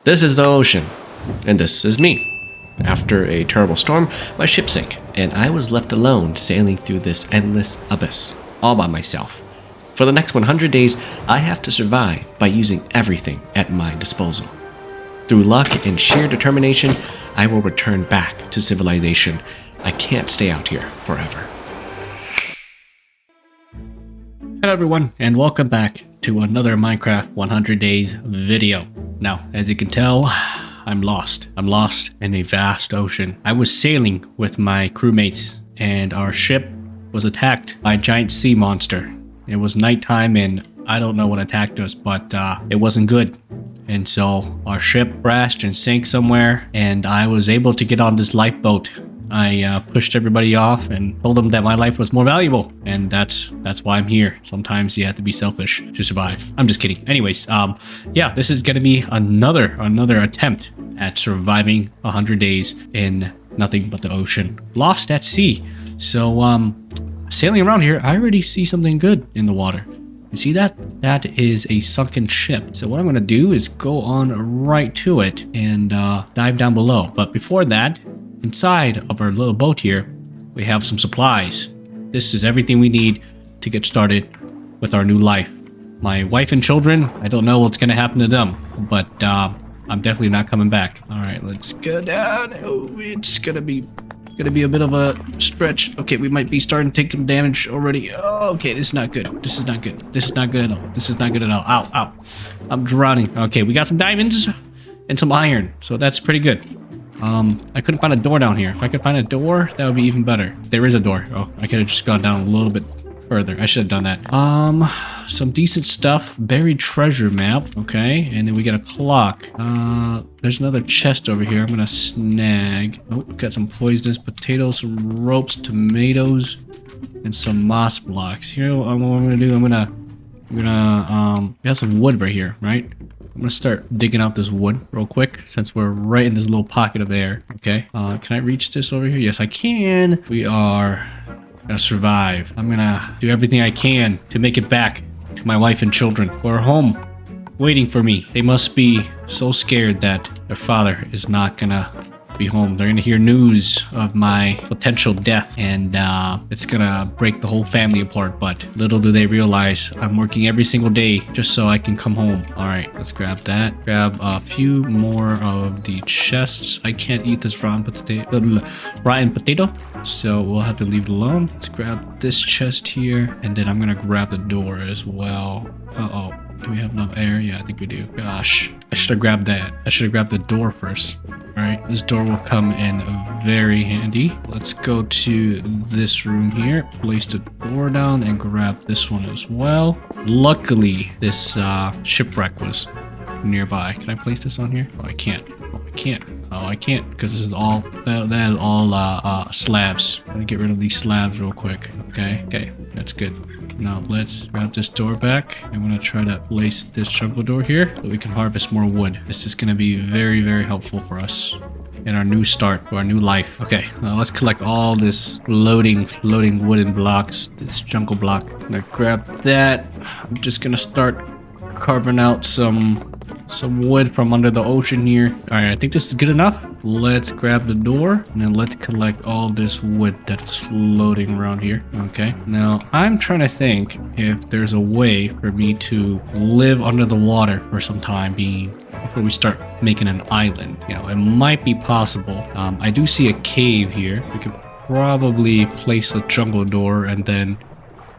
This is the ocean, and this is me. After a terrible storm, my ship sank, and I was left alone sailing through this endless abyss, all by myself. For the next 100 days, I have to survive by using everything at my disposal. Through luck and sheer determination, I will return back to civilization. I can't stay out here forever. Hello everyone, and welcome back to another Minecraft 100 Days video. Now, as you can tell, I'm lost. I'm lost in a vast ocean. I was sailing with my crewmates, and our ship was attacked by a giant sea monster. It was nighttime, and I don't know what attacked us, but it wasn't good. And so our ship crashed and sank somewhere, and I was able to get on this lifeboat. I pushed everybody off and told them that my life was more valuable, and that's why I'm here. Sometimes you have to be selfish to survive. I'm just kidding. Anyways, yeah, this is gonna be another attempt at surviving 100 days in nothing but the ocean, lost at sea. So sailing around here, I already see something good in the water. You see that? That is a sunken ship. So what I'm gonna do is go on right to it and dive down below. But before that, inside of our little boat here, we have some supplies. This is everything we need to get started with our new life. My wife and children, I don't know what's gonna happen to them, but I'm definitely not coming back. All right, let's go down. Oh, it's gonna be a bit of a stretch. Okay, we might be starting to take some damage already. Oh, okay, this is not good. This is not good. This is not good at all. This is not good at all. Ow, ow. I'm drowning. Okay, we got some diamonds and some iron, so that's pretty good. I couldn't find a door down here. If I could find a door, that would be even better. There is a door. Oh, I could have just gone down a little bit further. I should have done that. Some decent stuff. Buried treasure map. Okay, and then we got a clock. There's another chest over here. I'm gonna snag. Oh, got some poisonous potatoes, some ropes, tomatoes, and some moss blocks. Here, what I'm gonna do, I'm gonna we got some wood right here, right? I'm gonna start digging out this wood real quick since we're right in this little pocket of air. Okay, can I reach this over here? Yes, I can. We are gonna survive. I'm gonna do everything I can to make it back to my wife and children who are home waiting for me. They must be so scared that their father is not gonna be home. They're gonna hear news of my potential death, and it's gonna break the whole family apart. But little do they realize I'm working every single day just so I can come home. All right, let's grab that. Grab a few more of the chests. I can't eat this rotten potato, so we'll have to leave it alone. Let's grab this chest here, and then I'm gonna grab the door as well. Uh-oh. Do we have enough air? Yeah, I think we do. Gosh, I should have grabbed that. I should have grabbed the door first. All right, this door will come in very handy. Let's go to this room here, place the door down, and grab this one as well. Luckily, this shipwreck was nearby. Can I place this on here? Oh, I can't. Oh, I can't. Oh, I can't because this is all that is all slabs. I'm gonna get rid of these slabs real quick. Okay, that's good. Now let's grab this door back. I'm gonna try to place this jungle door here so we can harvest more wood. This is gonna be very, very helpful for us in our new start, or our new life. Okay, now let's collect all this floating wooden blocks, this jungle block. I'm gonna grab that. I'm just gonna start carving out some wood from under the ocean here. All right, I think this is good enough. Let's grab the door, and then let's collect all this wood that is floating around here. Okay, now I'm trying to think if there's a way for me to live under the water for some time being before we start making an island. You know, it might be possible. I do see a cave here. We could probably place a jungle door and then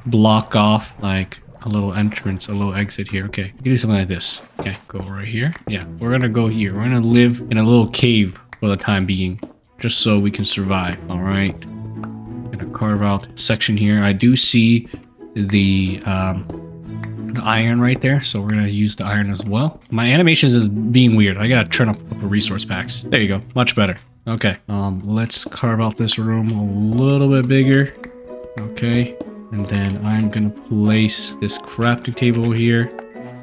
block off like a little entrance, a little exit here. Okay, we can do something like this. Okay, go right here. Yeah, we're gonna go here. We're gonna live in a little cave for the time being, just so we can survive. All right, gonna carve out a section here. I do see the iron right there, so we're gonna use the iron as well. My animations is being weird. I gotta turn up a couple resource packs. There you go, much better. Okay, let's carve out this room a little bit bigger. Okay. And then I'm gonna place this crafting table here,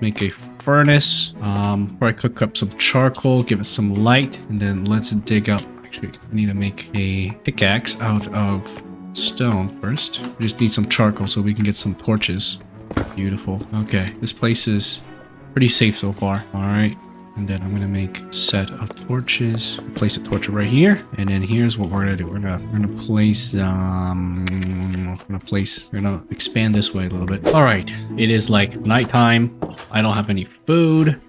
make a furnace, probably cook up some charcoal, give it some light, and then let's dig up. Actually, I need to make a pickaxe out of stone first. We just need some charcoal so we can get some torches. Beautiful. Okay, this place is pretty safe so far. All right, And then I'm gonna make a set of torches. Place a torch right here. And then here's what we're gonna do. We're gonna place we're gonna expand this way a little bit. All right, it is like nighttime. I don't have any food.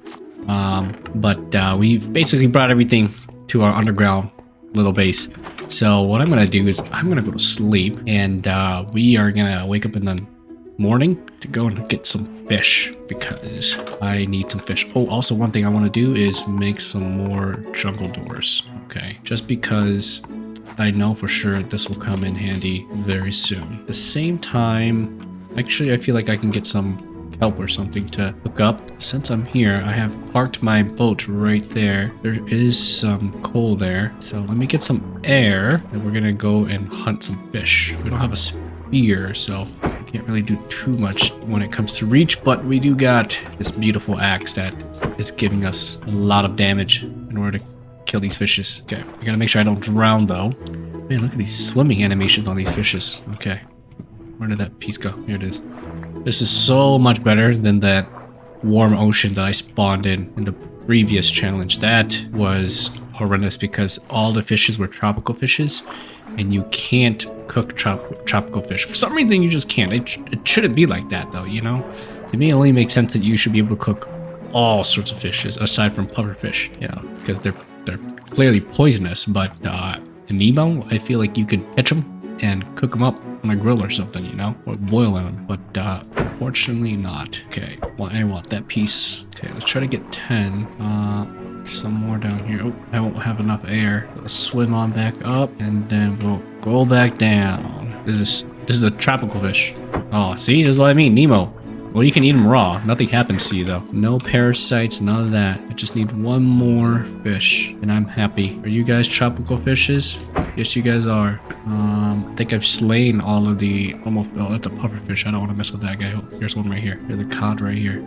But we've basically brought everything to our underground little base. So what I'm gonna do is I'm gonna go to sleep, and we are gonna wake up in the morning to go and get some fish because I need some fish. Oh, also one thing I want to do is make some more jungle doors. Okay, just because I know for sure this will come in handy very soon. At the same time, actually I feel like I can get some kelp or something to hook up. Since I'm here, I have parked my boat right there. There is some coal there, so let me get some air and we're gonna go and hunt some fish. We don't have a spear, so I can't really do too much when it comes to reach, but we do got this beautiful axe that is giving us a lot of damage in order to kill these fishes. Okay, I gotta make sure I don't drown though. Man, look at these swimming animations on these fishes. Okay, where did that piece go? Here it is. This is so much better than that warm ocean that I spawned in the previous challenge. That was horrendous because all the fishes were tropical fishes, and you can't cook tropical fish. For some reason, you just can't. It shouldn't be like that, though, you know? To me, it only makes sense that you should be able to cook all sorts of fishes, aside from pufferfish, you know, because they're clearly poisonous, but the Nemo, I feel like you could catch them and cook them up on a grill or something, you know, or boil them, but unfortunately not. Okay, well, I want that piece. Okay, let's try to get 10. Some more down here. Oh, I won't have enough air. Let's swim on back up, and then we'll go back down. This is a tropical fish. Oh, see, this is what I mean, Nemo. Well, you can eat them raw. Nothing happens to you, though. No parasites, none of that. I just need one more fish, and I'm happy. Are you guys tropical fishes? Yes, you guys are. I think I've slain all of the... Almost, oh, that's a pufferfish. I don't want to mess with that guy. Oh, here's one right here. Here's the cod right here.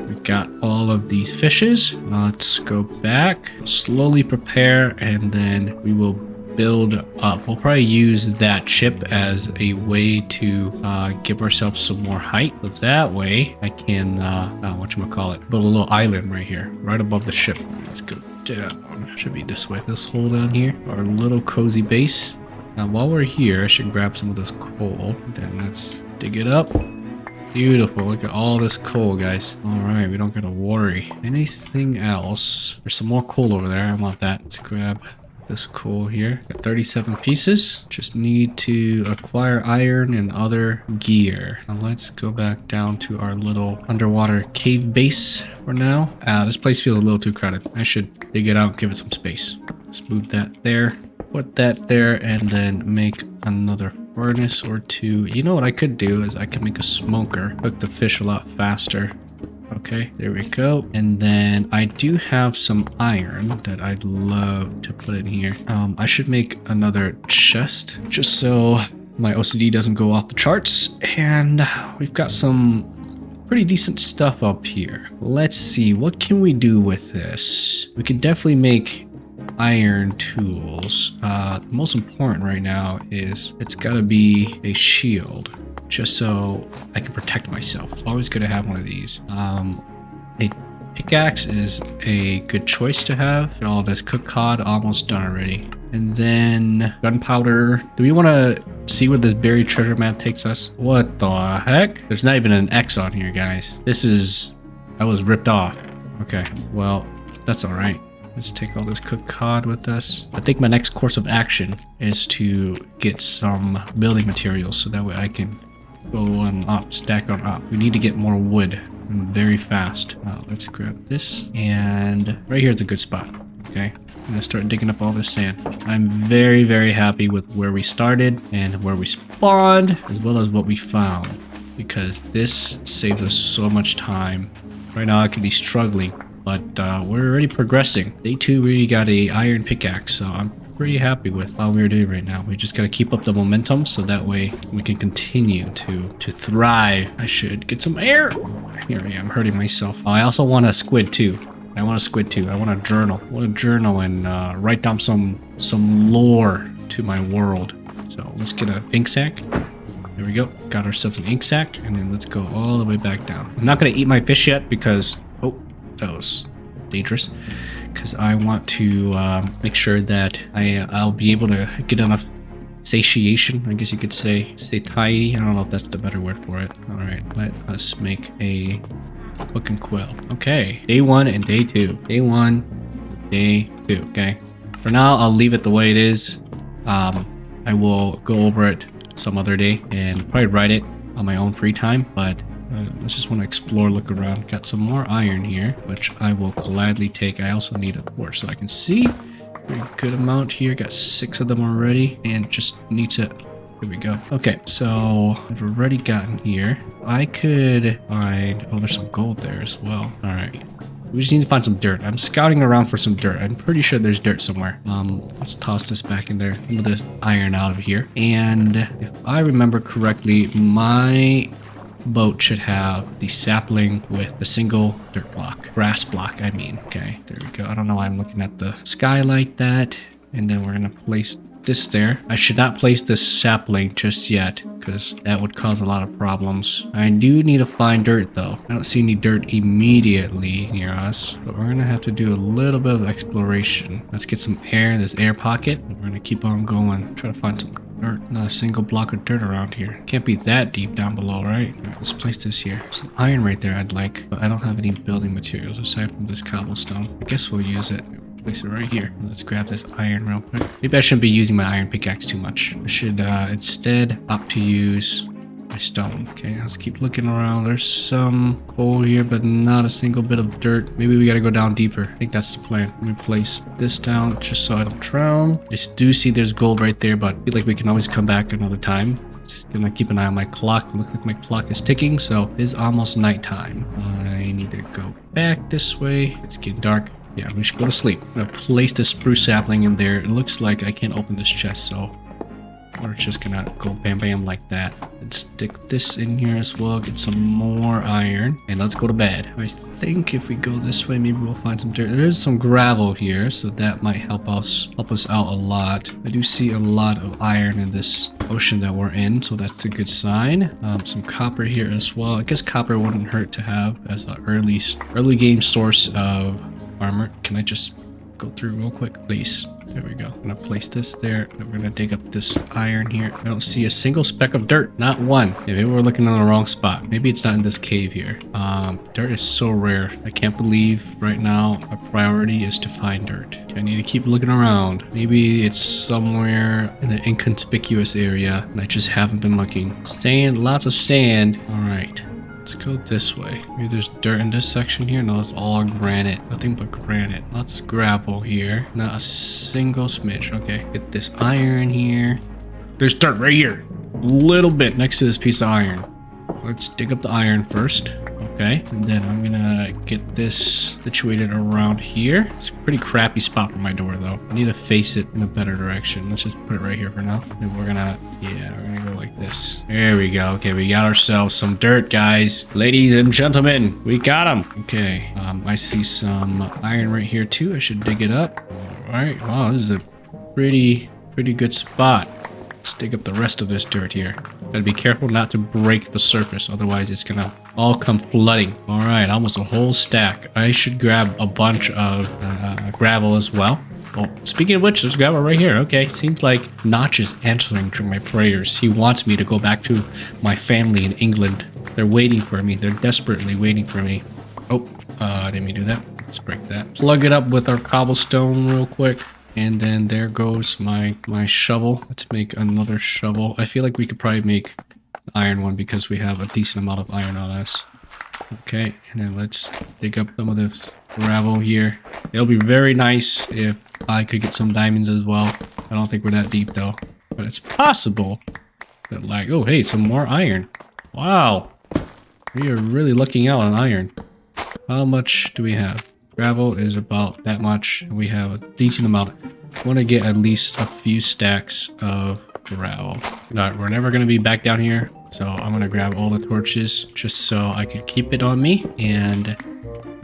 We've got all of these fishes. Let's go back. Slowly prepare, and then we will build up. We'll probably use that chip as a way to give ourselves some more height. So that way I can whatchamacallit, build a little island right here, right above the ship. Let's go down. Should be this way. This hole down here, our little cozy base. Now while we're here, I should grab some of this coal. Then let's dig it up. Beautiful. Look at all this coal, guys. All right, we don't gotta worry. Anything else? There's some more coal over there. I want that. Let's grab this coal here. Got 37 pieces. Just need to acquire iron and other gear. Now let's go back down to our little underwater cave base for now. This place feels a little too crowded. I should dig it out, give it some space. Let's move that there. Put that there, and then make another furnace or two. You know what I could do is I could make a smoker. Cook the fish a lot faster. Okay, there we go. And then I do have some iron that I'd love to put in here. I should make another chest just so my OCD doesn't go off the charts. And we've got some pretty decent stuff up here. Let's see, what can we do with this? We can definitely make iron tools. The most important right now is it's gotta be a shield, just so I can protect myself. It's always good to have one of these. A pickaxe is a good choice to have. All this cooked cod almost done already. And then gunpowder. Do we want to see where this buried treasure map takes us? What the heck? There's not even an X on here, guys. I was ripped off. Okay, well, that's all right. Let's take all this cooked cod with us. I think my next course of action is to get some building materials so that way I can go on up, stack on up. We need to get more wood very fast. Let's grab this, and right here is a good spot. Okay, I'm gonna start digging up all this sand. I'm very, very happy with where we started and where we spawned, as well as what we found, because this saves us so much time. Right now I could be struggling, but we're already progressing. Day 2 we already got a iron pickaxe, so I'm pretty happy with how we're doing right now. We just gotta keep up the momentum so that way we can continue to thrive. I should get some air. Here I am hurting myself. I also want a squid too. I want a journal. I want to journal and write down some lore to my world. So let's get an ink sac. There we go. Got ourselves an ink sac, and then let's go all the way back down. I'm not gonna eat my fish yet because dangerous, because I want to make sure that I'll be able to get enough satiation, I guess you could say. Satiety, I don't know if that's the better word for it. All right, let us make a hook and quill. Okay, day 1 and day 2. Day 1, day 2, okay. For now, I'll leave it the way it is. I will go over it some other day and probably write it on my own free time, but I just want to explore, look around. Got some more iron here, which I will gladly take. I also need a torch so I can see. Very good amount here. Got 6 of them already, and just need to... Here we go. Okay, so I've already gotten here. I could find... Oh, there's some gold there as well. All right. We just need to find some dirt. I'm scouting around for some dirt. I'm pretty sure there's dirt somewhere. Let's toss this back in there. Some of this iron out of here. And if I remember correctly, my boat should have the sapling with the single dirt block. Grass block, I mean. Okay, there we go. I don't know why I'm looking at the sky like that. And then we're going to place this there. I should not place this sapling just yet, because that would cause a lot of problems. I do need to find dirt though. I don't see any dirt immediately near us, but we're gonna have to do a little bit of exploration. Let's get some air, this air pocket. We're gonna keep on going. Try to find some dirt. Not a single block of dirt around here. Can't be that deep down below, right? All right, let's place this here. Some iron right there I'd like, but I don't have any building materials aside from this cobblestone. I guess we'll use it. Place it right here. Let's grab this iron real quick. Maybe I shouldn't be using my iron pickaxe too much. I should instead opt to use my stone. Okay, let's keep looking around. There's some coal here, but not a single bit of dirt. Maybe we gotta go down deeper. I think that's the plan. Let me place this down just so I don't drown. I do see there's gold right there, but I feel like we can always come back another time. Just gonna keep an eye on my clock. It looks like my clock is ticking, so it is almost nighttime. I need to go back this way. It's getting dark. Yeah, we should go to sleep. I'm gonna place this spruce sapling in there. It looks like I can't open this chest, so we're just gonna go bam bam like that. Let's stick this in here as well. Get some more iron, and let's go to bed. I think if we go this way, maybe we'll find some dirt. There's some gravel here, so that might help us out a lot. I do see a lot of iron in this ocean that we're in, so that's a good sign. Some copper here as well. I guess copper wouldn't hurt to have as an early game source of armor. Can I just go through real quick, please? There we go. I'm gonna place this there. We're gonna dig up this iron here. I don't see a single speck of dirt. Not one. Yeah, maybe we're looking on the wrong spot. Maybe it's not in this cave here. Dirt is so rare. I can't believe right now our priority is to find dirt. I need to keep looking around. Maybe it's somewhere in an inconspicuous area and I just haven't been looking. Sand, lots of sand. All right. Let's go this way. Maybe there's dirt in this section here. No, it's all granite. Nothing but granite. Lots of gravel here. Not a single smidge. Okay, get this iron here. There's dirt right here. A little bit next to this piece of iron. Let's dig up the iron first. Okay, and then I'm gonna get this situated around here. It's a pretty crappy spot for my door though. I need to face it in a better direction. Let's just put it right here for now. And we're gonna go like this. There we go. Okay, we got ourselves some dirt, guys. Ladies and gentlemen, we got them. Okay, I see some iron right here too. I should dig it up. All right, wow, this is a pretty good spot. Let's dig up the rest of this dirt here. Gotta be careful not to break the surface, otherwise it's gonna all come flooding. All right, almost a whole stack. I should grab a bunch of gravel as well. Oh, speaking of which, there's gravel right here. Okay, seems like Notch is answering to my prayers. He wants me to go back to my family in England. They're waiting for me. They're desperately waiting for me. Oh, didn't mean to do that. Let's break that. Plug it up with our cobblestone real quick. And then there goes my shovel. Let's make another shovel. I feel like we could probably make an iron one because we have a decent amount of iron on us. Okay, and then let's dig up some of this gravel here. It'll be very nice if I could get some diamonds as well. I don't think we're that deep though, but it's possible that like, oh hey, some more iron. Wow, we are really lucking out on iron. How much do we have? Gravel is about that much. We have a decent amount. I want to get at least a few stacks of gravel. No, we're never going to be back down here. So I'm going to grab all the torches just so I could keep it on me. And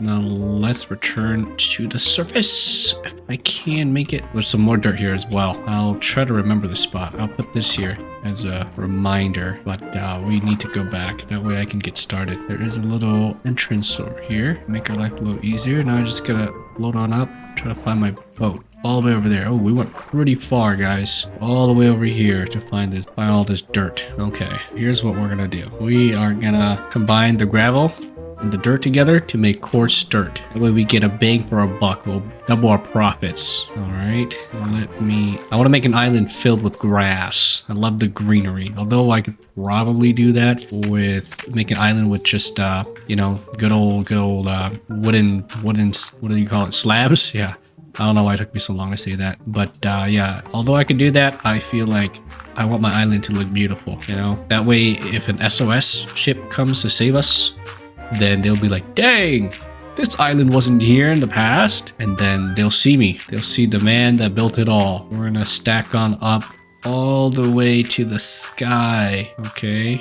Now let's return to the surface if I can make it. There's some more dirt here as well. I'll try to remember the spot. I'll put this here as a reminder, but we need to go back. That way I can get started. There is a little entrance over here. Make our life a little easier. Now I just gotta load on up, try to find my boat. All the way over there. Oh, we went pretty far, guys. All the way over here to find all this dirt. Okay, here's what we're gonna do. We are gonna combine the gravel and the dirt together to make coarse dirt. That way we get a bang for our buck. We'll double our profits. All right, I want to make an island filled with grass. I love the greenery. Although I could probably do that make an island with just, you know, good old wooden, what do you call it? Slabs? Yeah. I don't know why it took me so long to say that, but yeah, although I can do that, I feel like I want my island to look beautiful, you know? That way, if an SOS ship comes to save us, then they'll be like, dang, this island wasn't here in the past. And then they'll see me. They'll see the man that built it all. We're gonna stack on up all the way to the sky, okay?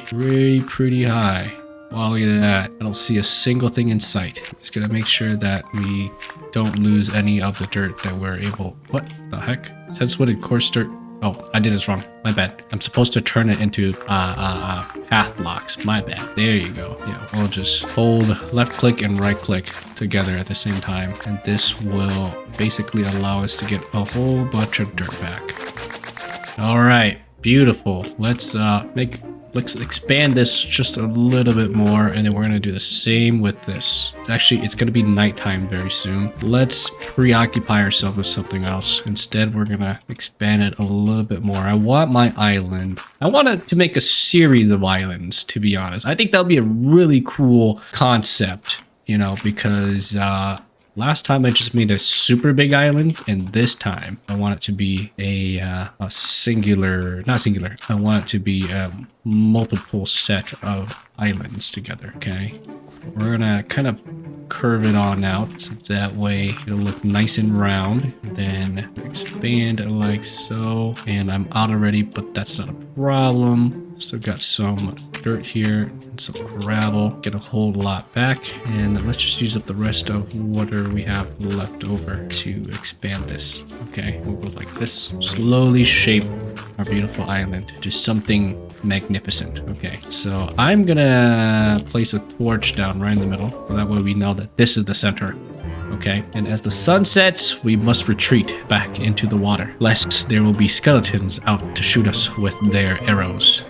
Pretty high. Wow, look at that. I don't see a single thing in sight. Just gonna make sure that we don't lose any of the dirt that we're able... What the heck? Sense wooded coarse dirt. Oh, I did this wrong. My bad. I'm supposed to turn it into path blocks. My bad. There you go. Yeah, we'll just hold left click and right click together at the same time. And this will basically allow us to get a whole bunch of dirt back. All right, beautiful. Let's expand this just a little bit more, and then we're gonna do the same with this. It's gonna be nighttime very soon. Let's preoccupy ourselves with something else. Instead, we're gonna expand it a little bit more. I want my island. I wanted to make a series of islands, to be honest. I think that'll be a really cool concept, you know, because last time I just made a super big island, and this time I want it to be a singular, not singular. I want it to be a multiple set of islands together, okay? We're gonna kind of curve it on out so that way it'll look nice and round. Then expand it like so. And I'm out already, but that's not a problem. Still got some dirt here and some gravel. Get a whole lot back. And let's just use up the rest of whatever we have left over to expand this. Okay, we'll go like this. Slowly shape our beautiful island to something magnificent. Okay, so I'm gonna place a torch down right in the middle, so that way we know that this is the center. Okay, and as the sun sets, we must retreat back into the water, lest there will be skeletons out to shoot us with their arrows.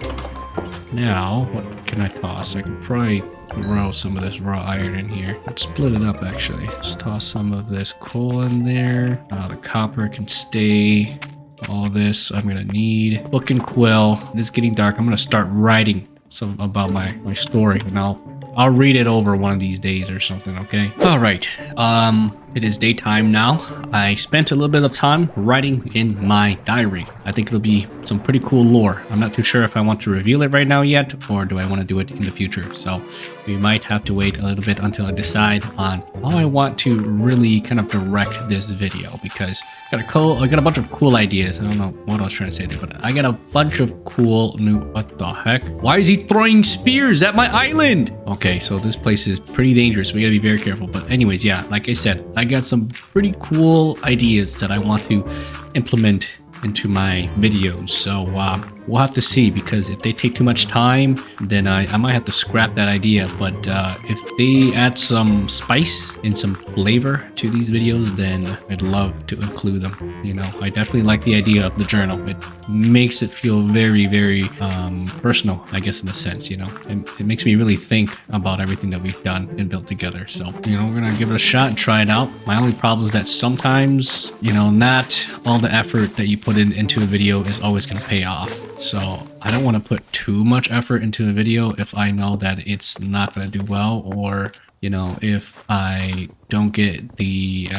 Now, what can I toss? I can probably throw some of this raw iron in here. Let's split it up, actually. Let's toss some of this coal in there. The copper can stay. All this I'm gonna need. Book and quill. It's getting dark. I'm gonna start writing some about my story, and I'll read it over one of these days or something, okay? All right. It is daytime now. I spent a little bit of time writing in my diary. I think it'll be some pretty cool lore. I'm not too sure if I want to reveal it right now yet, or do I want to do it in the future. So we might have to wait a little bit until I decide on how I want to really kind of direct this video, because I got a bunch of cool ideas. I don't know what I was trying to say there, but I got a bunch of cool new... What the heck? Why is he throwing spears at my island? Okay, so this place is pretty dangerous. We gotta be very careful. But anyways, yeah, like I said, I got some pretty cool ideas that I want to implement into my videos. So we'll have to see, because if they take too much time, then I might have to scrap that idea. But if they add some spice and some flavor to these videos, then I'd love to include them. You know, I definitely like the idea of the journal. It makes it feel very, very personal, I guess, in a sense. You know, it makes me really think about everything that we've done and built together. So, you know, we're gonna give it a shot and try it out. My only problem is that sometimes, you know, not all the effort that you put into a video is always gonna pay off. So I don't want to put too much effort into a video if I know that it's not going to do well, or, you know, if I don't get the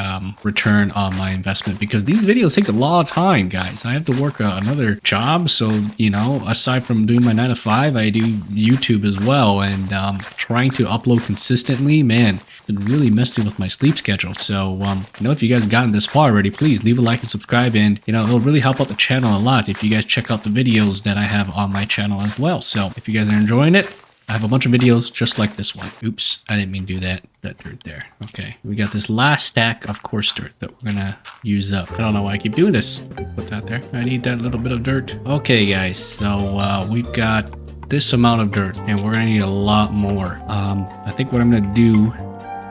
return on my investment, because these videos take a lot of time, guys. I have to work another job. So, you know, aside from doing my 9 to 5, I do YouTube as well, and trying to upload consistently, man, been really messing with my sleep schedule. So, you know, if you guys gotten this far already, please leave a like and subscribe, and, you know, it'll really help out the channel a lot if you guys check out the videos that I have on my channel as well. So if you guys are enjoying it, I have a bunch of videos just like this one. Oops, I didn't mean to do that. that dirt there. Okay, we got this last stack of coarse dirt that we're gonna use up. I don't know why I keep doing this. Put that there. I need that little bit of dirt. Okay, guys, so we've got this amount of dirt, and we're gonna need a lot more. I think what I'm gonna do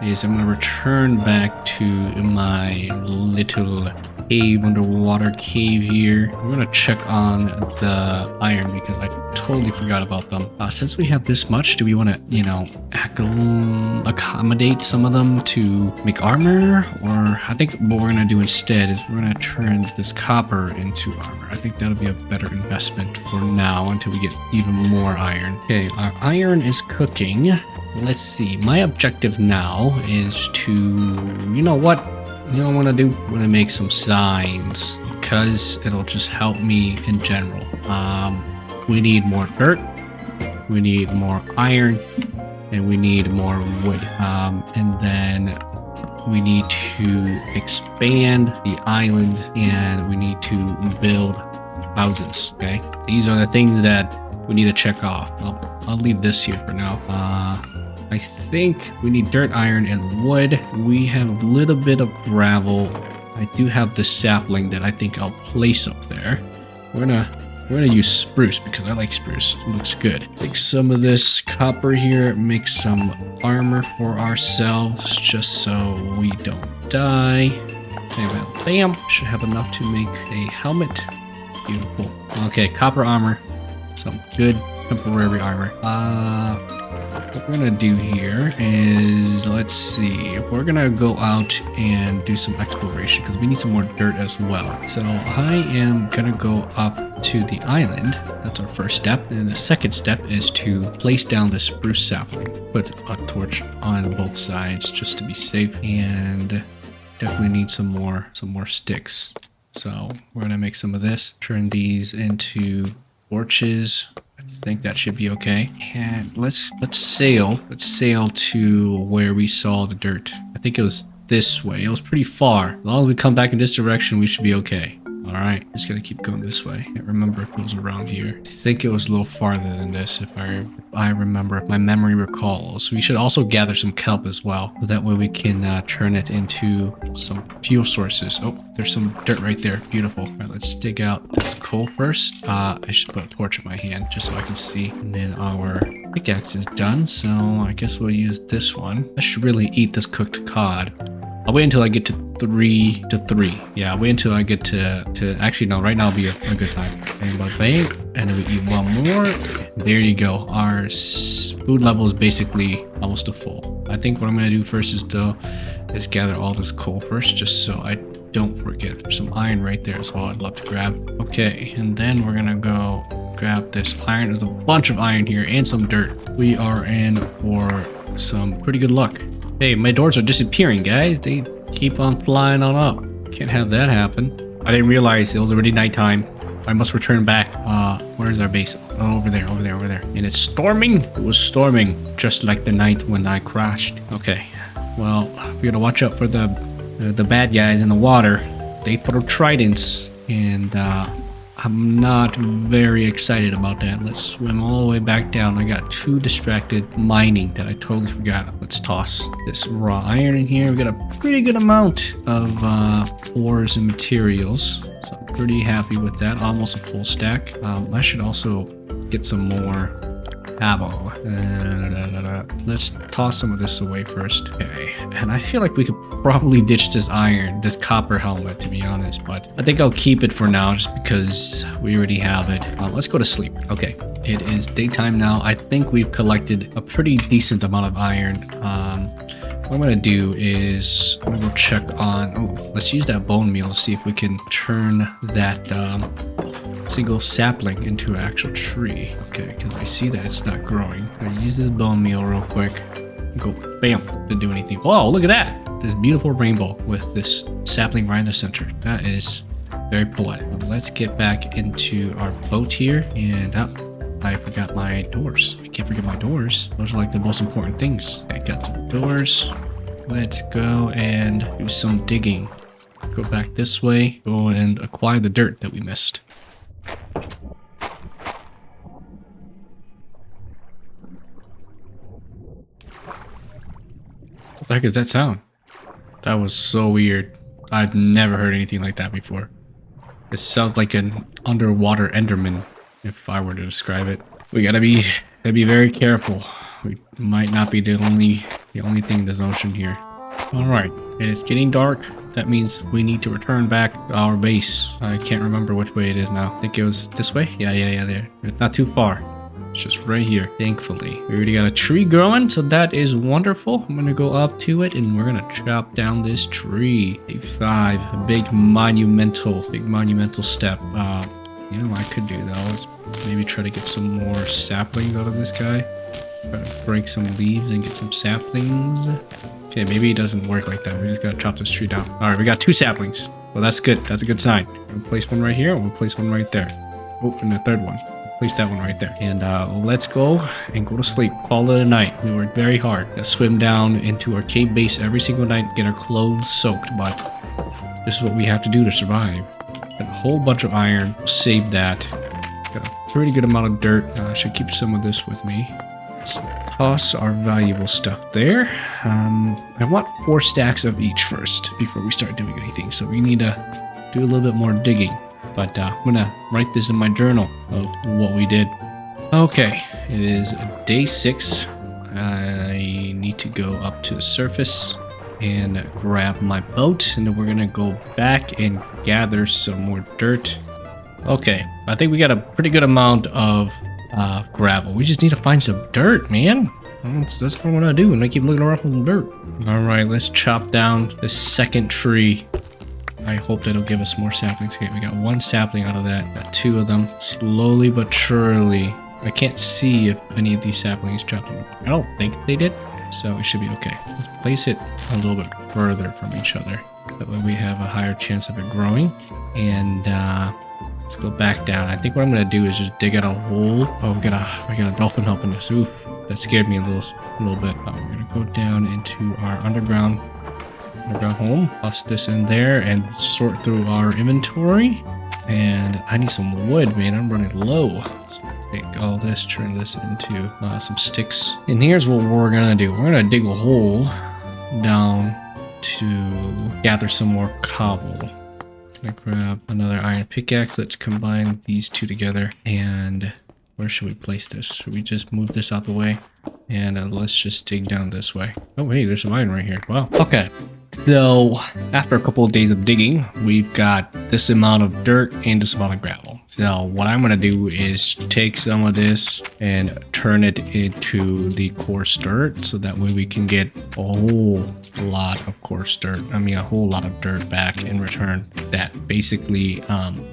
is I'm gonna return back to my little cave, underwater cave here. We're gonna check on the iron because I totally forgot about them. Since we have this much, do we want to, you know, accommodate some of them to make armor? Or I think what we're gonna do instead is we're gonna turn this copper into armor. I think that'll be a better investment for now until we get even more iron. Okay, our iron is cooking. Let's see, my objective now is to, you know what? You know what I want to do? I want to make some signs because it'll just help me in general. We need more dirt, we need more iron, and we need more wood. And then we need to expand the island and we need to build houses, okay? These are the things that we need to check off. I'll leave this here for now. I think we need dirt, iron, and wood. We have a little bit of gravel. I do have the sapling that I think I'll place up there. We're gonna use spruce because I like spruce. It looks good. Take some of this copper here, make some armor for ourselves just so we don't die. Bam! Should have enough to make a helmet. Beautiful. Okay, copper armor. Some good temporary armor. What we're gonna do here is, let's see, we're gonna go out and do some exploration because we need some more dirt as well. So I am gonna go up to the island. That's our first step. And the second step is to place down the spruce sapling. Put a torch on both sides just to be safe, and definitely need some more sticks. So we're gonna make some of this, turn these into torches. I think that should be okay. And let's sail. Let's sail to where we saw the dirt. I think it was this way. It was pretty far. As long as we come back in this direction, we should be okay. All right, just gonna keep going this way. Can't remember if it was around here. I think it was a little farther than this, if I remember, if my memory recalls. We should also gather some kelp as well, so that way we can turn it into some fuel sources. Oh, there's some dirt right there. Beautiful. All right, let's dig out this coal first. I should put a torch in my hand just so I can see. And then our pickaxe is done, so I guess we'll use this one. I should really eat this cooked cod. I'll wait until I get to 3 to 3. Yeah, I'll wait until I get to actually, no, right now will be a good time. And bang, and then we eat one more. There you go. Our food level is basically almost to full. I think what I'm gonna do first is gather all this coal first, just so I don't forget. There's some iron right there as well I'd love to grab. Okay, and then we're gonna go grab this iron. There's a bunch of iron here and some dirt. We are in for some pretty good luck. Hey, my doors are disappearing, guys. They keep on flying on up. Can't have that happen. I didn't realize it was already nighttime. I must return back. Where's our base? Oh, over there. And it's storming? It was storming, just like the night when I crashed. Okay, well, we gotta watch out for the bad guys in the water. They throw tridents, and I'm not very excited about that. Let's swim all the way back down. I got too distracted mining that I totally forgot. Let's toss this raw iron in here. We got a pretty good amount of ores and materials, so I'm pretty happy with that. Almost a full stack. I should also get some more ammo. Let's toss some of this away first. Okay, and I feel like we could probably ditch this copper helmet, to be honest, but I think I'll keep it for now just because we already have it. Let's go to sleep. Okay, it is daytime now. I think we've collected a pretty decent amount of iron. What I'm gonna do is I'm gonna go check on, let's use that bone meal to see if we can turn that single sapling into an actual tree. Okay, because I see that it's not growing. I use this bone meal real quick. Go bam, didn't do anything. Whoa, look at that! This beautiful rainbow with this sapling right in the center. That is very poetic. Let's get back into our boat here. And I forgot my doors. I can't forget my doors. Those are like the most important things. I got some doors. Let's go and do some digging. Let's go back this way. Go and acquire the dirt that we missed. the heck is that sound? That was so weird. I've never heard anything like that before. It sounds like an underwater Enderman, if I were to describe it. We gotta be very careful. We might not be the only thing in this ocean here. Alright, it is getting dark. That means we need to return back to our base. I can't remember which way it is now. I think it was this way? Yeah, there. It's not too far. It's just right here, thankfully. We already got a tree growing, so that is wonderful. I'm gonna go up to it and we're gonna chop down this tree. A 5, a big monumental step. You know what I could do though is maybe try to get some more saplings out of this guy. Try to break some leaves and get some saplings. Okay, maybe it doesn't work like that. We just gotta chop this tree down. Alright, we got 2 saplings. Well, that's good. That's a good sign. We'll place one right here, and we'll place one right there. Oh, and the third one. Place that one right there. And let's go and go to sleep. Call it a night. We worked very hard. Let's swim down into our cave base every single night, get our clothes soaked, but this is what we have to do to survive. Got a whole bunch of iron. Save that. Got a pretty good amount of dirt. I should keep some of this with me. Let's toss our valuable stuff there. I want 4 stacks of each first before we start doing anything. So we need to do a little bit more digging. But I'm gonna write this in my journal of what we did. Okay, it is day 6. I need to go up to the surface and grab my boat, and then we're gonna go back and gather some more dirt. Okay, I think we got a pretty good amount of gravel. We just need to find some dirt, man. That's what I'm gonna do, and I keep looking around for some dirt. All right, let's chop down the second tree. I hope that'll give us more saplings. Okay, we got 1 sapling out of that. Got 2 of them. Slowly but surely. I can't see if any of these saplings dropped in. I don't think they did, so it should be okay. Let's place it a little bit further from each other. That way we have a higher chance of it growing. And let's go back down. I think what I'm gonna do is just dig out a hole. Oh, we got a dolphin helping us. Oof, that scared me a little bit. We're gonna go down into our underground home, toss this in there and sort through our inventory. And I need some wood, man. I'm running low. So take all this, turn this into some sticks. And here's what we're gonna do. We're gonna dig a hole down to gather some more cobble. Gonna grab another iron pickaxe. Let's combine these 2 together. And where should we place this? Should we just move this out the way? And let's just dig down this way. Oh, hey, there's some iron right here. Wow. Okay. So after a couple of days of digging, we've got this amount of dirt and this amount of gravel. So what I'm going to do is take some of this and turn it into the coarse dirt, so that way we can get a whole lot of coarse dirt. I mean, a whole lot of dirt back in return. That basically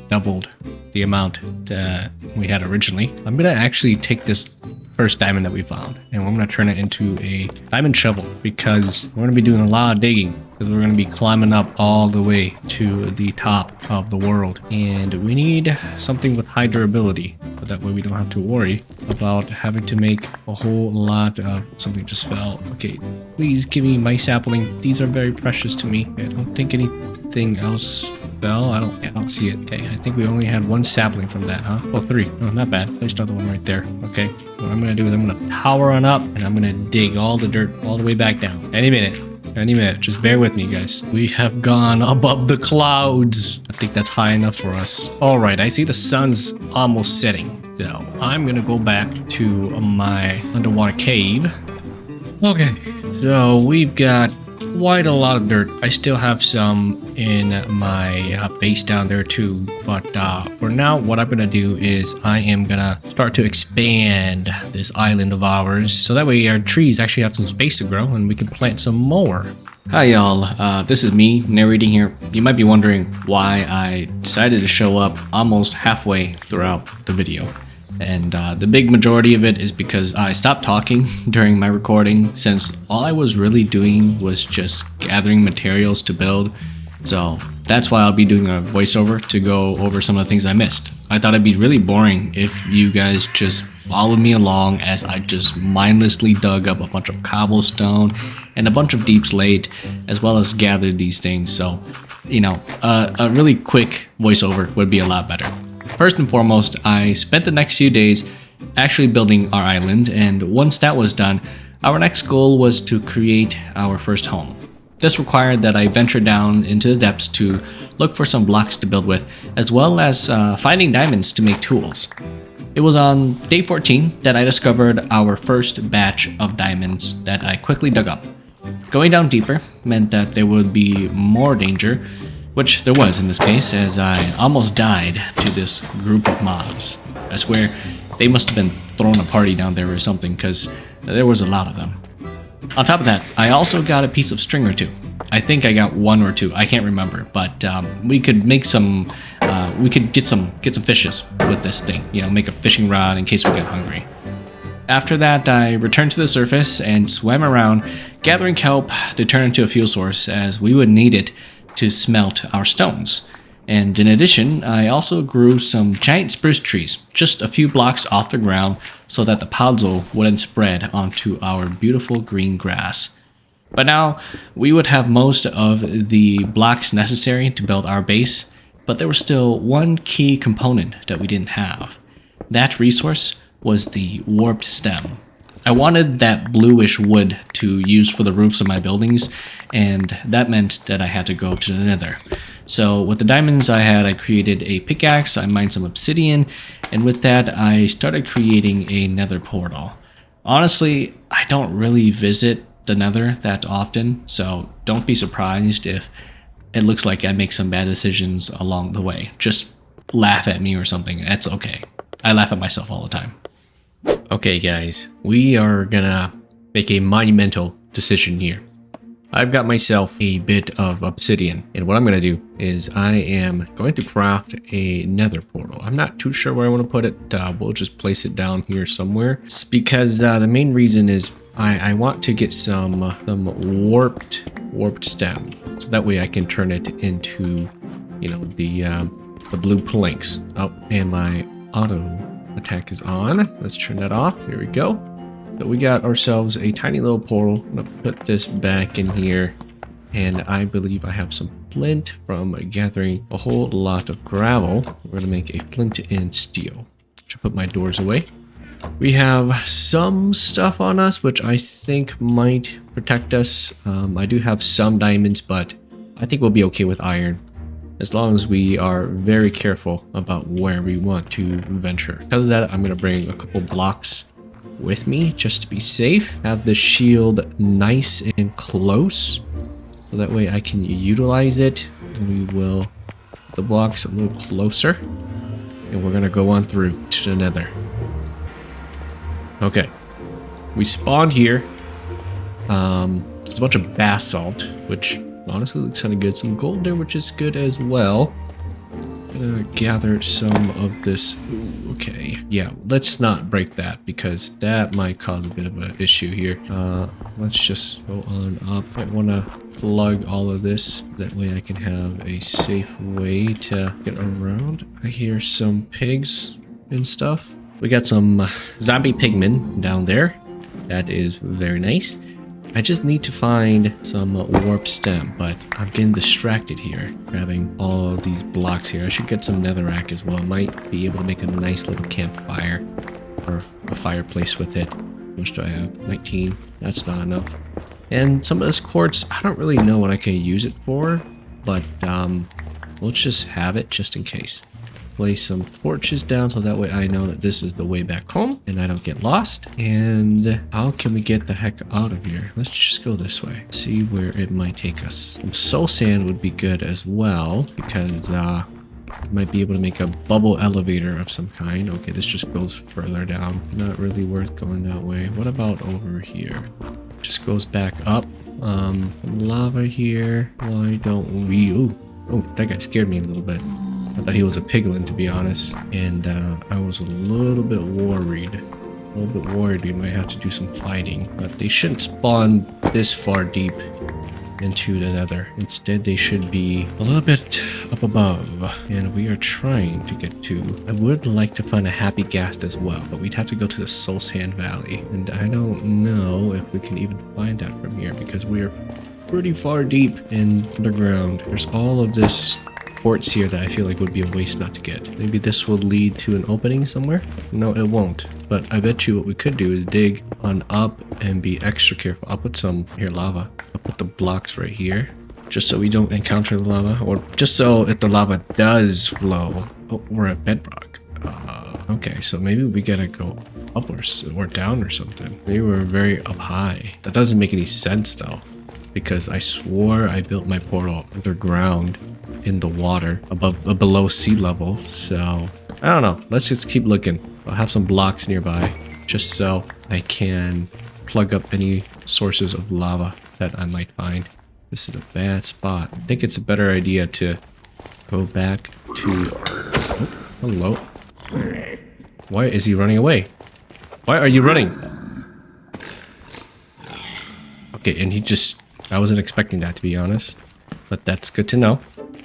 doubled the amount that we had originally. I'm going to actually take this first diamond that we found, and we're going to turn it into a diamond shovel, because we're going to be doing a lot of digging, because we're going to be climbing up all the way to the top of the world, and we need something with high durability, so that way we don't have to worry about having to make a whole lot of something just fell. Okay, please give me my sapling. These are very precious to me. I don't think anything else fell. I don't see it. Okay, I think we only had 1 sapling from that, huh? Oh, 3. Oh, not bad. There's another one right there. Okay, what I'm gonna do is I'm gonna tower on up, and I'm gonna dig all the dirt all the way back down. Any minute. Just bear with me, guys. We have gone above the clouds. I think that's high enough for us. All right, I see the sun's almost setting, so I'm gonna go back to my underwater cave. Okay, so we've got quite a lot of dirt. I still have some in my base down there too, but for now what I'm gonna do is I am gonna start to expand this island of ours, so that way our trees actually have some space to grow and we can plant some more. Hi y'all, this is me narrating here. You might be wondering why I decided to show up almost halfway throughout the video. And the big majority of it is because I stopped talking during my recording, since all I was really doing was just gathering materials to build. So that's why I'll be doing a voiceover to go over some of the things I missed. I thought it'd be really boring if you guys just followed me along as I just mindlessly dug up a bunch of cobblestone and a bunch of deep slate, as well as gathered these things. So, you know, a really quick voiceover would be a lot better. First and foremost, I spent the next few days actually building our island, and once that was done, Our next goal was to create our first home. This required that I venture down into the depths to look for some blocks to build with, as well as finding diamonds to make tools. It was on day 14 that I discovered our first batch of diamonds that I quickly dug up. Going down deeper meant that there would be more danger, which there was in this case, as I almost died to this group of mobs. I swear, they must have been throwing a party down there or something, because there was a lot of them. On top of that, I also got a piece of string or two. I think I got one or two, I can't remember, but we could make some, we could get some fishes with this thing, you know, make a fishing rod in case we get hungry. After that, I returned to the surface and swam around, gathering kelp to turn into a fuel source, as we would need it to smelt our stones. And in addition, I also grew some giant spruce trees, just a few blocks off the ground, so that the podzol wouldn't spread onto our beautiful green grass. But now, we would have most of the blocks necessary to build our base, but there was still one key component that we didn't have. That resource was the warped stem. I wanted that bluish wood to use for the roofs of my buildings, and that meant that I had to go to the nether. So with the diamonds I had, I created a pickaxe, I mined some obsidian, and with that I started creating a nether portal. Honestly, I don't really visit the nether that often, so don't be surprised if it looks like I make some bad decisions along the way. Just laugh at me or something, that's okay. I laugh at myself all the time. Okay guys, we are gonna make a monumental decision here. I've got myself a bit of obsidian, and what I'm going to do is I am going to craft a nether portal. I'm not too sure where I want to put it. We'll just place it down here somewhere. It's because the main reason is I want to get some warped stem, so that way I can turn it into, you know, the blue planks. Oh, and my auto attack is on. Let's turn that off. There we go. So we got ourselves a tiny little portal. I'm gonna put this back in here, and I believe I have some flint from gathering a whole lot of gravel. We're gonna make a flint and steel. Should put my doors away. We have some stuff on us, which I think might protect us. I do have some diamonds, but I think we'll be okay with iron, as long as we are very careful about where we want to venture. Because of that, I'm gonna bring a couple blocks with me just to be safe. Have the shield nice and close, so that way I can utilize it. We will put the blocks a little closer, and we're gonna go on through to the nether. Okay, we spawned here. There's a bunch of basalt, which honestly looks kind of good. Some gold there, which is good as well. Gonna gather some of this. Ooh, okay, yeah, let's not break that, because that might cause a bit of an issue here. Let's just go on up. I want to plug all of this, that way I can have a safe way to get around. I hear some pigs and stuff. We got some zombie pigmen down there. That is very nice. I just need to find some warped stem, but I'm getting distracted here, grabbing all of these blocks here. I should get some netherrack as well. Might be able to make a nice little campfire, or a fireplace with it. How much do I have? 19. That's not enough. And some of this quartz, I don't really know what I can use it for, but let's just have it just in case. Place some torches down, so that way I know that this is the way back home and I don't get lost. And how can we get the heck out of here? Let's just go this way, see where it might take us. Some soul sand would be good as well, because might be able to make a bubble elevator of some kind. Okay, this just goes further down. Not really worth going that way. What about over here? Just goes back up. Some lava here. Why don't we? Oh, that guy scared me a little bit. I thought he was a piglin, to be honest, and I was a little bit worried. We might have to do some fighting, but they shouldn't spawn this far deep into the nether. Instead, they should be a little bit up above, and we are trying to get to. I would like to find a happy ghast as well, but we'd have to go to the Soul Sand Valley, and I don't know if we can even find that from here, because we are pretty far deep in underground. There's all of this quartz here that I feel like would be a waste not to get. Maybe this will lead to an opening somewhere? No, it won't. But I bet you what we could do is dig on up and be extra careful. I'll put some here lava. I'll put the blocks right here, just so we don't encounter the lava, or just so if the lava does flow. Oh, we're at bedrock. Okay, so maybe we gotta go up or down or something. Maybe we're very up high. That doesn't make any sense though, because I swore I built my portal underground in the water below sea level. So I don't know. Let's just keep looking. I'll have some blocks nearby just so I can plug up any sources of lava that I might find. This is a bad spot. I think it's a better idea to go back to... Oh, hello. Why is he running away? Why are you running? Okay, and he just... I wasn't expecting that, to be honest. But that's good to know.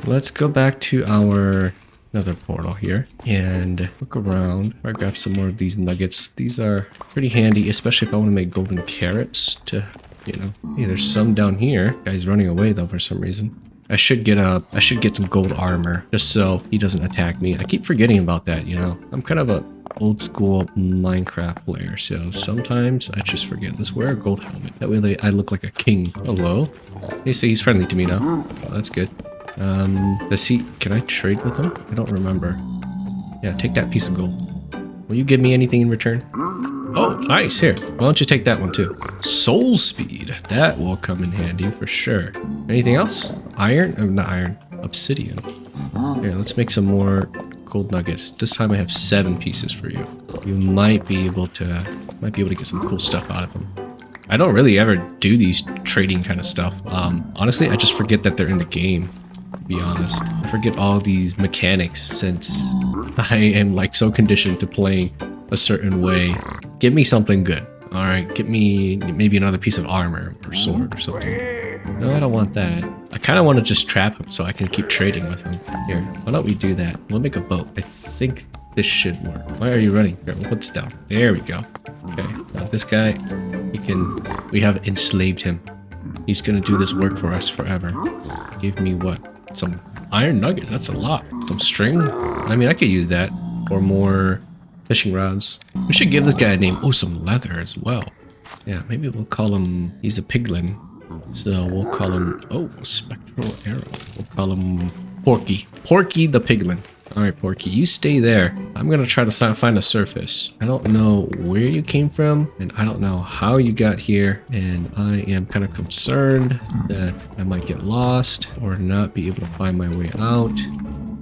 Let's go back to our nether portal here and look around. I grab some more of these nuggets. These are pretty handy, especially if I want to make golden carrots to, you know. Hey, there's some down here. Guy's running away though for some reason. I should get some gold armor just so he doesn't attack me. I keep forgetting about that, you know. I'm kind of a old school Minecraft player, so sometimes I just forget. Let's wear a gold helmet. That way I look like a king. Hello. They say he's friendly to me now. Oh, that's good. Can I trade with him? I don't remember. Yeah, take that piece of gold. Will you give me anything in return? Oh, nice. Here, why don't you take that one too? Soul speed. That will come in handy for sure. Anything else? Iron? Oh, not iron. Obsidian. Here, let's make some more gold nuggets. This time I have 7 pieces for you. You might be able to get some cool stuff out of them. I don't really ever do these trading kind of stuff. Honestly, I just forget that they're in the game. To be honest, I forget all these mechanics since I am like so conditioned to playing a certain way. Give me something good. All right, get me maybe another piece of armor or sword or something. No, I don't want that. I kind of want to just trap him so I can keep trading with him. Here, why don't we do that? We'll make a boat. I think this should work. Why are you running? Here, we'll put this down. There we go. Okay, now this guy, we have enslaved him. He's gonna do this work for us forever. Give me what? Some iron nuggets. That's a lot. Some string. I mean, I could use that or more fishing rods. We should give this guy a name. Oh, some leather as well. Yeah, maybe we'll call him... He's a piglin. So we'll call him... Oh, spectral arrow. We'll call him Porky. Porky the piglin. Alright, Porky, you stay there. I'm gonna try to find a surface. I don't know where you came from, and I don't know how you got here, and I am kind of concerned that I might get lost, or not be able to find my way out,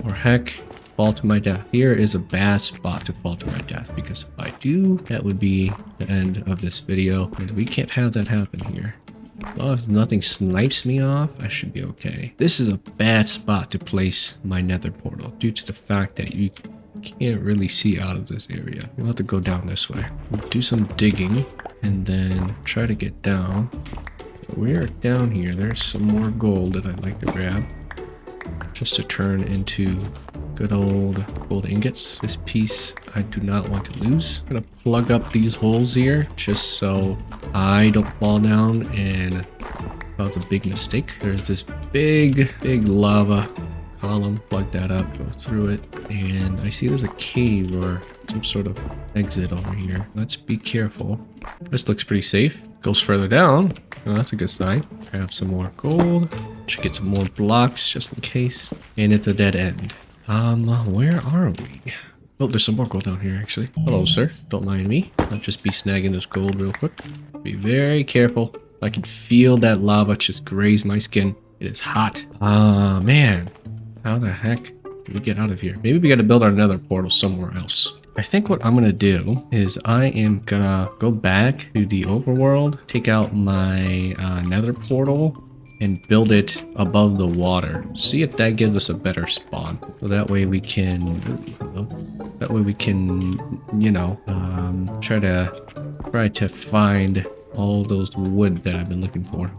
or heck, fall to my death. Here is a bad spot to fall to my death, because if I do, that would be the end of this video, and we can't have that happen here. Well, if nothing snipes me off, I should be okay. This is a bad spot to place my nether portal due to the fact that you can't really see out of this area. You'll have to go down this way. We'll do some digging and then try to get down. We're down here. There's some more gold that I'd like to grab just to turn into good old gold ingots. This piece I do not want to lose. I'm gonna plug up these holes here just so I don't fall down and cause a big mistake. There's this big lava column. Plug that up, go through it, and I see there's a cave or some sort of exit over here. Let's be careful. This looks pretty safe. Goes further down. Oh, that's a good sign. Grab some more gold. Should get some more blocks just in case. And it's a dead end. Where are we? Oh, there's some more gold down here, actually. Hello, sir. Don't mind me. I'll just be snagging this gold real quick. Be very careful. I can feel that lava just graze my skin. It is hot. Man. How the heck do we get out of here? Maybe we gotta build our nether portal somewhere else. I think what I'm gonna do is I am gonna go back to the overworld, take out my nether portal, and build it above the water. See if that gives us a better spawn. So that way we can, you know, try to find all those wood that I've been looking for.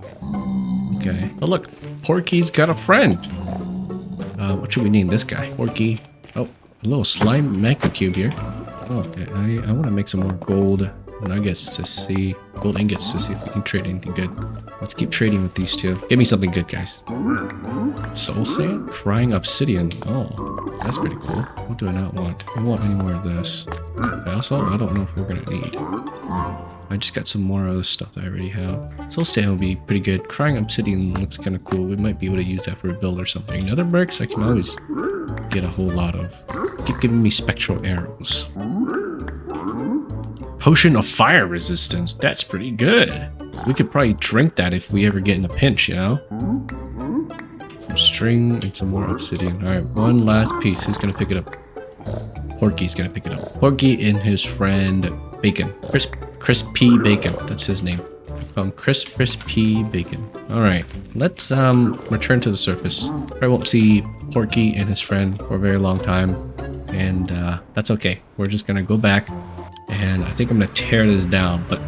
Okay. Oh look, Porky's got a friend. What should we name this guy? Porky. Oh, a little slime magma cube here. Oh, okay. I want to make some more gold nuggets to see, gold ingots to see if we can trade anything good. Let's keep trading with these two. Give me something good, guys. Soul sand? Crying obsidian. Oh, that's pretty cool. What do I not want? I don't want any more of this. Basalt? I don't know if we're gonna need. I just got some more other stuff that I already have. Soul sand will be pretty good. Crying obsidian looks kind of cool. We might be able to use that for a build or something. Nether bricks, I can always get a whole lot of. Keep giving me spectral arrows. Potion of fire resistance. That's pretty good. We could probably drink that if we ever get in a pinch, you know? Some string and some more obsidian. Alright, one last piece. Who's gonna pick it up? Porky's gonna pick it up. Porky and his friend Bacon. Crispy Bacon. That's his name. Crispy Bacon. Alright, let's return to the surface. I won't see Porky and his friend for a very long time. And that's okay. We're just gonna go back. And I think I'm gonna tear this down. But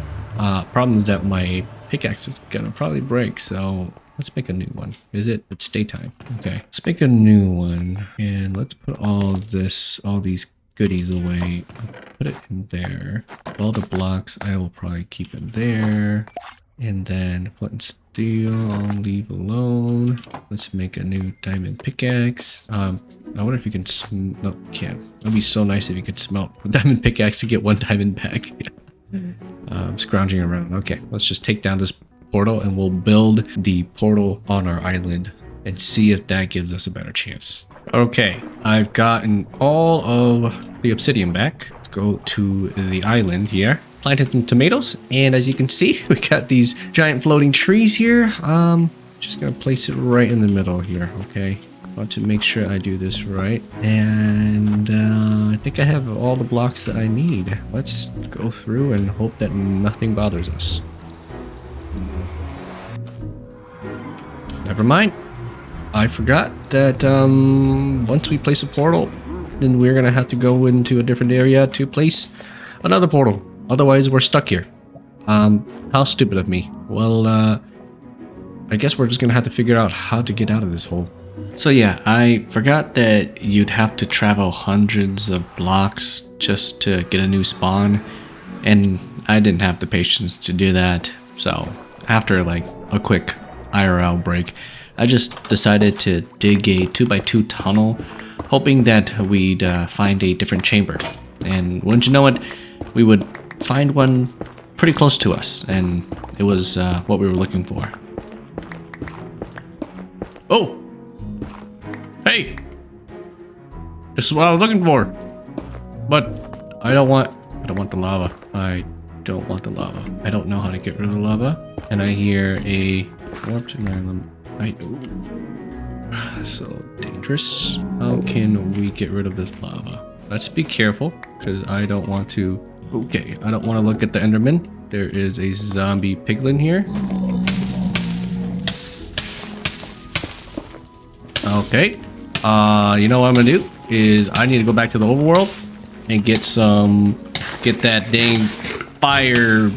problem is that my pickaxe is gonna probably break. So let's make a new one. Is it? It's daytime. Okay. Let's make a new one. And let's put all these goodies away. I'll put it in there. All the blocks I will probably keep in there. And then flint and steel I'll leave alone. Let's make a new diamond pickaxe. I wonder if you can no, can't. That'd be so nice if you could smelt a diamond pickaxe to get one diamond back. Scrounging around. Okay, let's just take down this portal and we'll build the portal on our island and see if that gives us a better chance. Okay, I've gotten all of the obsidian back. Let's go to the island here. Planted some tomatoes, and as you can see, we got these giant floating trees here. Just gonna place it right in the middle here, okay? Want to make sure I do this right. And I think I have all the blocks that I need. Let's go through and hope that nothing bothers us. Never mind. I forgot that once we place a portal, then we're gonna have to go into a different area to place another portal. Otherwise, we're stuck here. How stupid of me. Well, I guess we're just gonna have to figure out how to get out of this hole. So yeah, I forgot that you'd have to travel hundreds of blocks just to get a new spawn, and I didn't have the patience to do that. So after like a quick IRL break, I just decided to dig a 2x2 tunnel, hoping that we'd find a different chamber. And wouldn't you know it, we would find one pretty close to us, and it was what we were looking for. Oh! Hey! This is what I was looking for! But I don't want the lava. I don't want the lava. I don't know how to get rid of the lava. And I hear a warped island. It's a little dangerous. How can we get rid of this lava? Let's be careful, because I don't want to... Okay, I don't want to look at the Enderman. There is a zombie piglin here. Okay. You know what I'm gonna do? Is I need to go back to the overworld and get that dang fire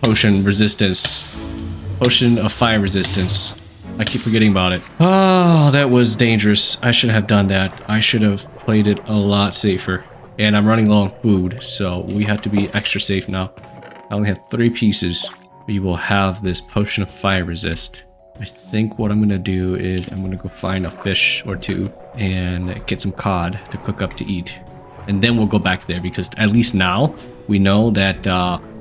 potion resistance. Potion of fire resistance. I keep forgetting about it. Oh, that was dangerous. I shouldn't have done that. I should have played it a lot safer. And I'm running low on food, so we have to be extra safe now. I only have 3 pieces. We will have this potion of fire resist. I think what I'm gonna do is I'm gonna go find a fish or 2 and get some cod to cook up to eat. And then we'll go back there, because at least now we know that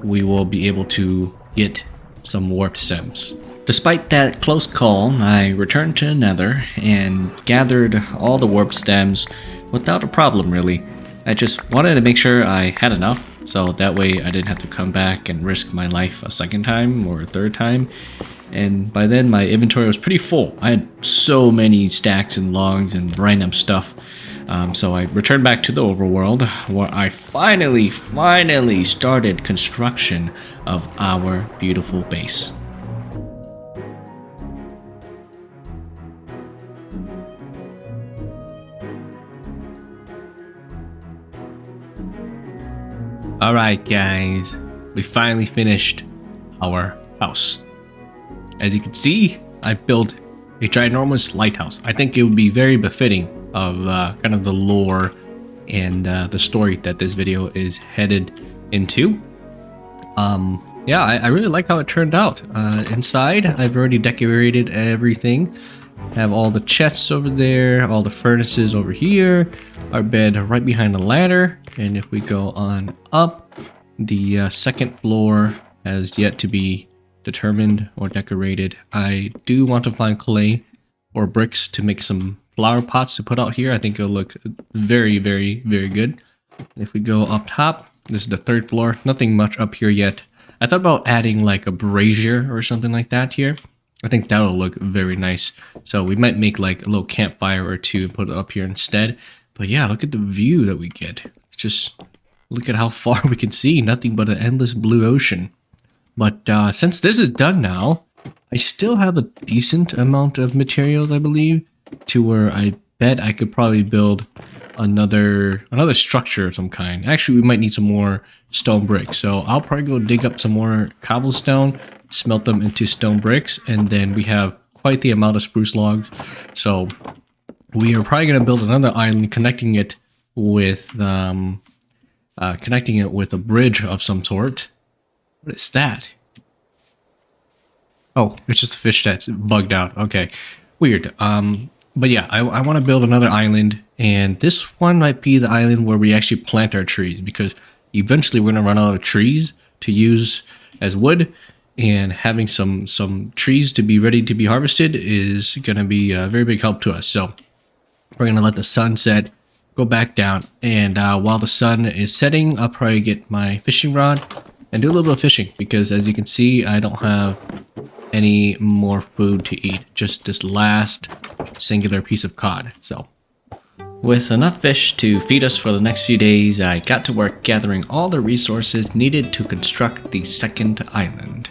we will be able to get some warped stems. Despite that close call, I returned to Nether and gathered all the warped stems without a problem really. I just wanted to make sure I had enough, so that way I didn't have to come back and risk my life a second time or a third time. And by then my inventory was pretty full. I had so many stacks and logs and random stuff. So I returned back to the overworld, where I finally started construction of our beautiful base. Alright guys, we finally finished our house. As you can see, I built a ginormous lighthouse. I think it would be very befitting of kind of the lore and the story that this video is headed into. yeah, I really like how it turned out. Inside, I've already decorated everything. Have all the chests over there, all the furnaces over here, our bed right behind the ladder. And if we go on up, the second floor has yet to be determined or decorated. I do want to find clay or bricks to make some flower pots to put out here. I think it'll look very, very, very good. If we go up top, this is the third floor. Nothing much up here yet. I thought about adding like a brazier or something like that here. I think that'll look very nice. So we might make like a little campfire or two and put it up here instead. But yeah, look at the view that we get. Just look at how far we can see. Nothing but an endless blue ocean. But since this is done now, I still have a decent amount of materials, I believe, to where I bet I could probably build another structure of some kind. Actually, we might need some more stone bricks. So I'll probably go dig up some more cobblestone, smelt them into stone bricks, and then we have quite the amount of spruce logs. So we are probably going to build another island connecting it with a bridge of some sort. What is that? Oh, it's just a fish that's bugged out. Okay, weird. But yeah, I want to build another island, and this one might be the island where we actually plant our trees, because eventually we're gonna run out of trees to use as wood, and having some trees to be ready to be harvested is gonna be a very big help to us. So we're gonna let the sun set, go back down, and while the sun is setting, I'll probably get my fishing rod and do a little bit of fishing, because as you can see, I don't have any more food to eat, just this last singular piece of cod. So With enough fish to feed us for the next few days, I got to work gathering all the resources needed to construct the second island.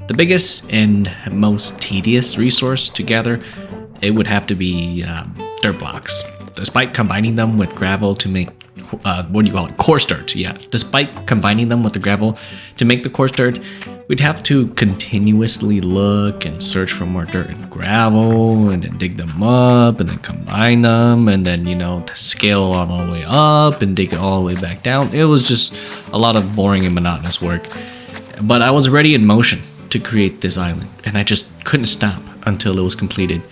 The biggest and most tedious resource to gather, it would have to be dirt blocks. Despite combining them with gravel to make coarse dirt. Yeah, despite combining them with the gravel to make the coarse dirt, we'd have to continuously look and search for more dirt and gravel, and then dig them up, and then combine them, and then, to scale all the way up and dig it all the way back down. It was just a lot of boring and monotonous work. But I was already in motion to create this island, and I just couldn't stop until it was completed.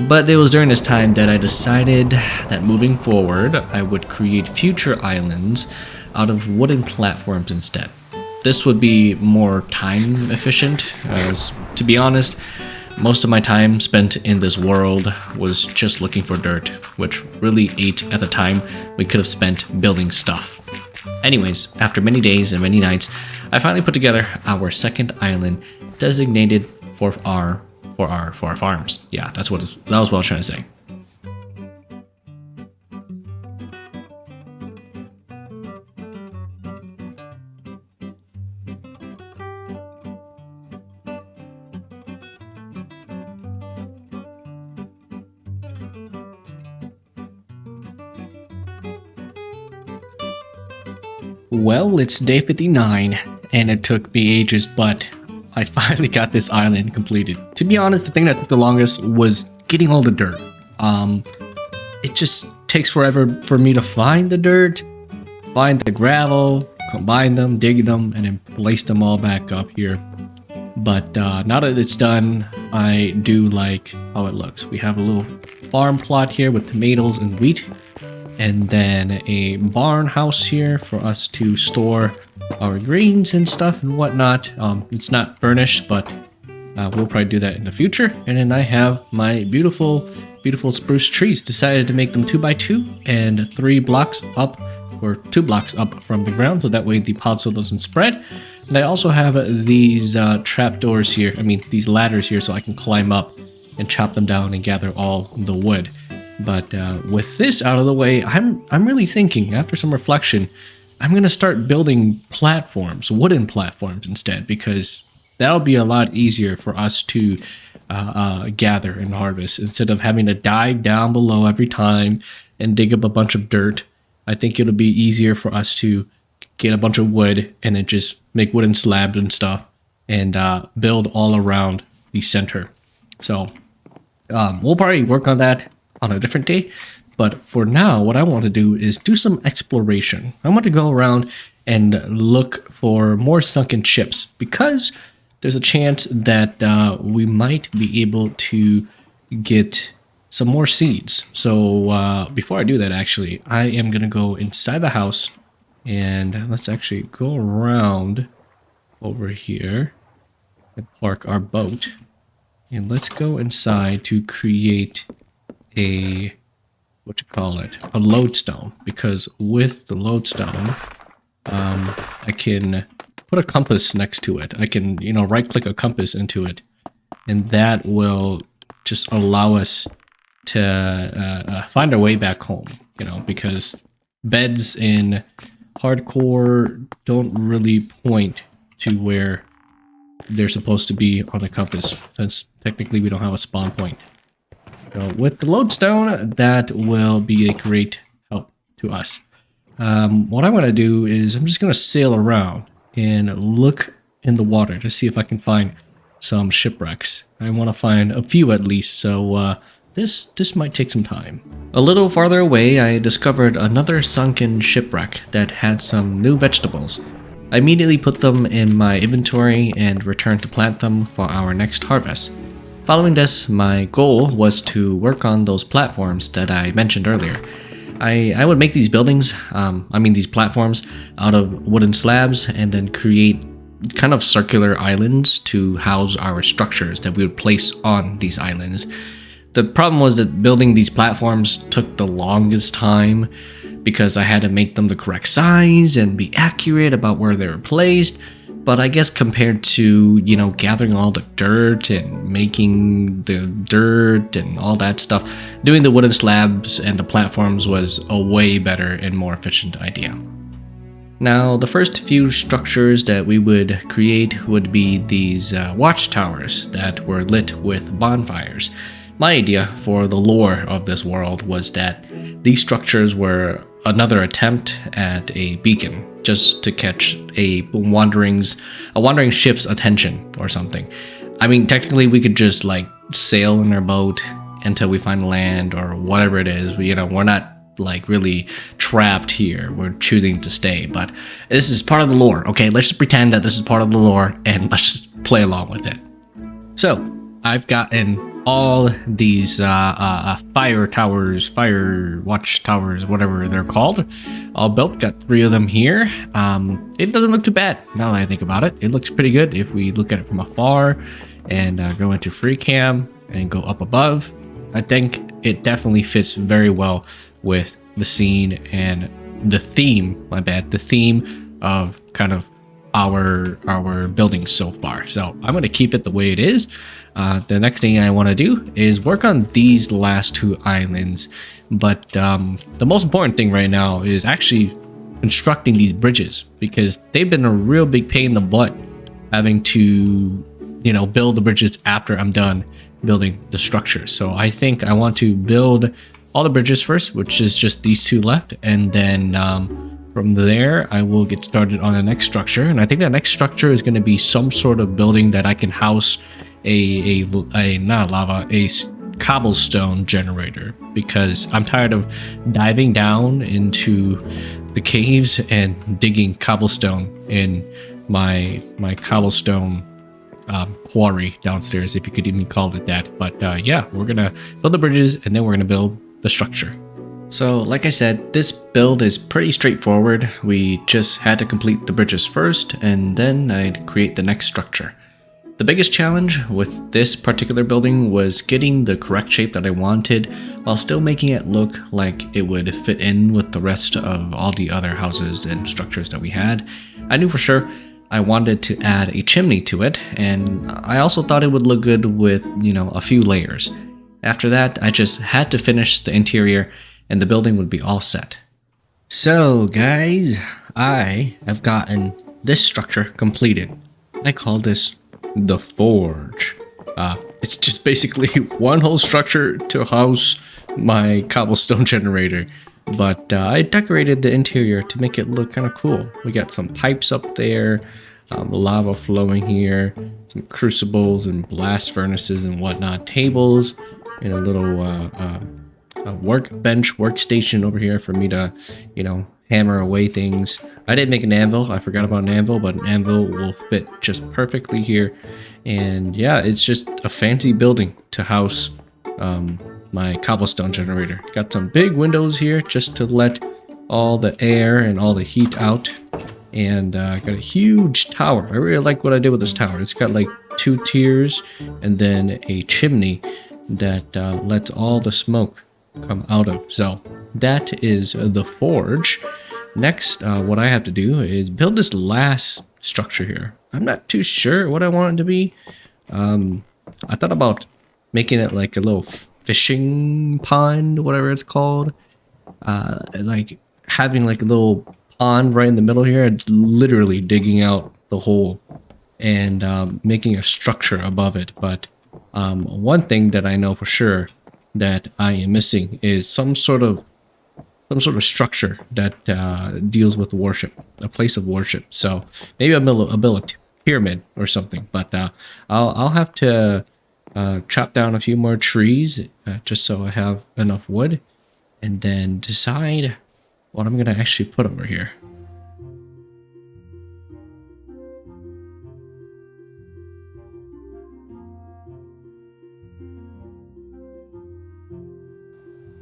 But it was during this time that I decided that moving forward, I would create future islands out of wooden platforms instead. This would be more time efficient, as, to be honest, most of my time spent in this world was just looking for dirt, which really ate at the time we could have spent building stuff. Anyways, after many days and many nights, I finally put together our second island designated for our farms. Yeah, that was what I was trying to say. well, it's day 59, and it took me ages, but I finally got this island completed. To be honest, the thing that took the longest was getting all the dirt. It just takes forever for me to find the dirt, find the gravel, combine them, dig them, and then place them all back up here. But now that it's done, I do like how it looks. We have a little farm plot here with tomatoes and wheat, and then a barn house here for us to store our greens and stuff and whatnot. It's not furnished, but we'll probably do that in the future. And then I have my beautiful spruce trees. Decided to make them 2x2 and 3 blocks up, or 2 blocks up from the ground, so that way the podzol doesn't spread. And I also have these trapdoors here, these ladders here, so I can climb up and chop them down and gather all the wood. But with this out of the way, I'm really thinking, after some reflection, I'm going to start building platforms, wooden platforms instead, because that'll be a lot easier for us to gather and harvest instead of having to dive down below every time and dig up a bunch of dirt. I think it'll be easier for us to get a bunch of wood and then just make wooden slabs and stuff and build all around the center. So we'll probably work on that on a different day. But for now, what I want to do is do some exploration. I want to go around and look for more sunken ships because there's a chance that we might be able to get some more seeds. So before I do that, actually, I am going to go inside the house and let's actually go around over here and park our boat. And let's go inside to create a, a lodestone. Because with the lodestone, I can put a compass next to it. I can, right click a compass into it. And that will just allow us to find our way back home, because beds in hardcore don't really point to where they're supposed to be on a compass, since technically we don't have a spawn point. So with the lodestone, that will be a great help to us. What I'm going to do is I'm just going to sail around and look in the water to see if I can find some shipwrecks. I want to find a few at least, so this might take some time. A little farther away, I discovered another sunken shipwreck that had some new vegetables. I immediately put them in my inventory and returned to plant them for our next harvest. Following this, my goal was to work on those platforms that I mentioned earlier. I would make these buildings, these platforms, out of wooden slabs and then create kind of circular islands to house our structures that we would place on these islands. The problem was that building these platforms took the longest time because I had to make them the correct size and be accurate about where they were placed. But I guess compared to, gathering all the dirt and making the dirt and all that stuff, doing the wooden slabs and the platforms was a way better and more efficient idea. Now, the first few structures that we would create would be these watchtowers that were lit with bonfires. My idea for the lore of this world was that these structures were another attempt at a beacon, just to catch a wandering ship's attention or something. I mean, technically we could just sail in our boat until we find land or whatever it is. We're not really trapped here. We're choosing to stay, but this is part of the lore. Okay, let's just pretend that this is part of the lore and let's just play along with it. So I've gotten all these fire towers, fire watch towers, whatever they're called, all built. Got 3 of them here. It doesn't look too bad now that I think about it. It looks pretty good if we look at it from afar and go into free cam and go up above. I think it definitely fits very well with the scene and the theme, the theme of kind of our buildings so far. So I'm going to keep it the way it is. The next thing I want to do is work on these last 2 islands, but the most important thing right now is actually constructing these bridges, because they've been a real big pain in the butt having to build the bridges after I'm done building the structures. So I think I want to build all the bridges first, which is just these 2 left, and then from there I will get started on the next structure. And I think the next structure is going to be some sort of building that I can house a cobblestone generator, because I'm tired of diving down into the caves and digging cobblestone in my cobblestone quarry downstairs, if you could even call it that. But yeah, we're gonna build the bridges and then we're gonna build the structure. So like I said, this build is pretty straightforward. We just had to complete the bridges first and then I'd create the next structure. The biggest challenge with this particular building was getting the correct shape that I wanted while still making it look like it would fit in with the rest of all the other houses and structures that we had. I knew for sure I wanted to add a chimney to it, and I also thought it would look good with, a few layers. After that, I just had to finish the interior and the building would be all set. So guys, I have gotten this structure completed. I call this the forge. It's just basically one whole structure to house my cobblestone generator, but I decorated the interior to make it look kind of cool. We got some pipes up there, lava flowing here, some crucibles and blast furnaces and whatnot, tables, and a little workbench, workstation over here for me to, hammer away things. I did make an anvil. I forgot about an anvil, but an anvil will fit just perfectly here. And yeah, it's just a fancy building to house my cobblestone generator. Got some big windows here just to let all the air and all the heat out. And got a huge tower. I really like what I did with this tower. It's got like 2 tiers and then a chimney that lets all the smoke come out of. So that is the forge. Next, what I have to do is build this last structure here. I'm not too sure what I want it to be. I thought about making it like a little fishing pond, whatever it's called. Like having like a little pond right in the middle here. It's literally digging out the hole and making a structure above it. But one thing that I know for sure that I am missing is some sort of structure that deals with worship, a place of worship. So maybe build a pyramid or something. But I'll have to chop down a few more trees just so I have enough wood, and then decide what I'm gonna actually put over here.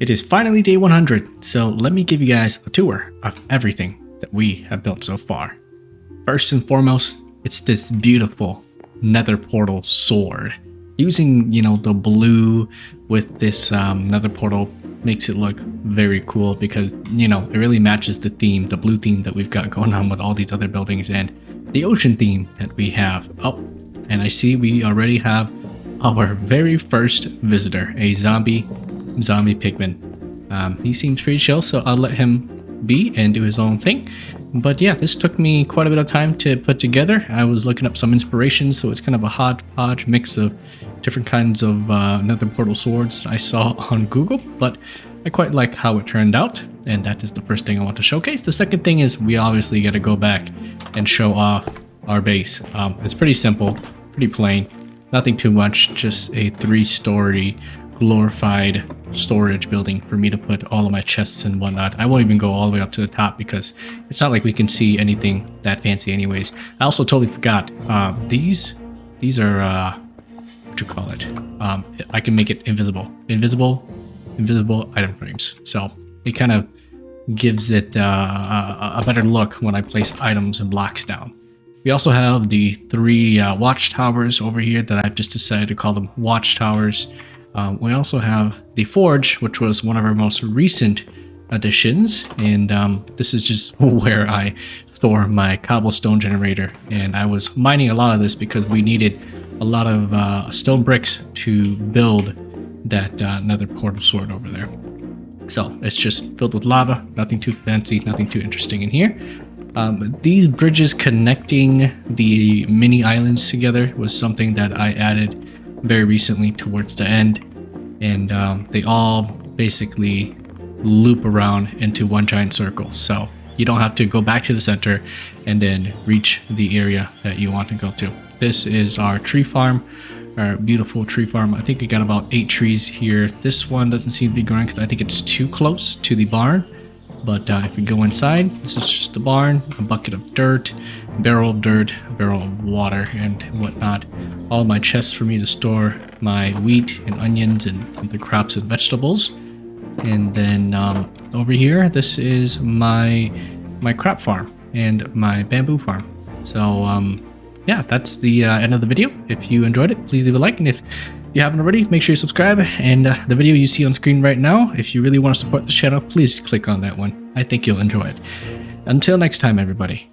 It is finally day 100, so let me give you guys a tour of everything that we have built so far. First and foremost, it's this beautiful nether portal sword. Using, the blue with this nether portal makes it look very cool because, it really matches the theme, the blue theme that we've got going on with all these other buildings and the ocean theme that we have. Oh, and I see we already have our very first visitor, a zombie pigman. He seems pretty chill, so I'll let him be and do his own thing. But yeah, this took me quite a bit of time to put together. I was looking up some inspiration, so it's kind of a hodgepodge mix of different kinds of nether portal swords that I saw on Google, but I quite like how it turned out, and that is the first thing I want to showcase. The second thing is we obviously got to go back and show off our base. It's pretty simple, pretty plain, nothing too much, just a 3-story glorified storage building for me to put all of my chests and whatnot. I won't even go all the way up to the top because it's not like we can see anything that fancy anyways. I also totally forgot, these are what you call it, I can make it invisible item frames, so it kind of gives it a better look when I place items and blocks down. We also have the 3 watchtowers over here that I've just decided to call them watchtowers. We also have the forge, which was one of our most recent additions, and this is just where I store my cobblestone generator. And I was mining a lot of this because we needed a lot of stone bricks to build that nether portal sword over there. So it's just filled with lava, nothing too fancy, nothing too interesting in here. These bridges connecting the mini islands together was something that I added very recently towards the end, and they all basically loop around into one giant circle, so you don't have to go back to the center and then reach the area that you want to go to. This is our tree farm, our beautiful tree farm. I think we got about 8 trees here. This one doesn't seem to be growing because I think it's too close to the barn. But if we go inside, this is just the barn, a bucket of dirt, barrel of water, and whatnot. All my chests for me to store my wheat and onions and the crops and vegetables. And then over here, this is my crop farm and my bamboo farm. So yeah, that's the end of the video. If you enjoyed it, please leave a like, and if you haven't already, make sure you subscribe, and the video you see on screen right now, if you really want to support the channel, please click on that one. I think you'll enjoy it. Until next time, everybody.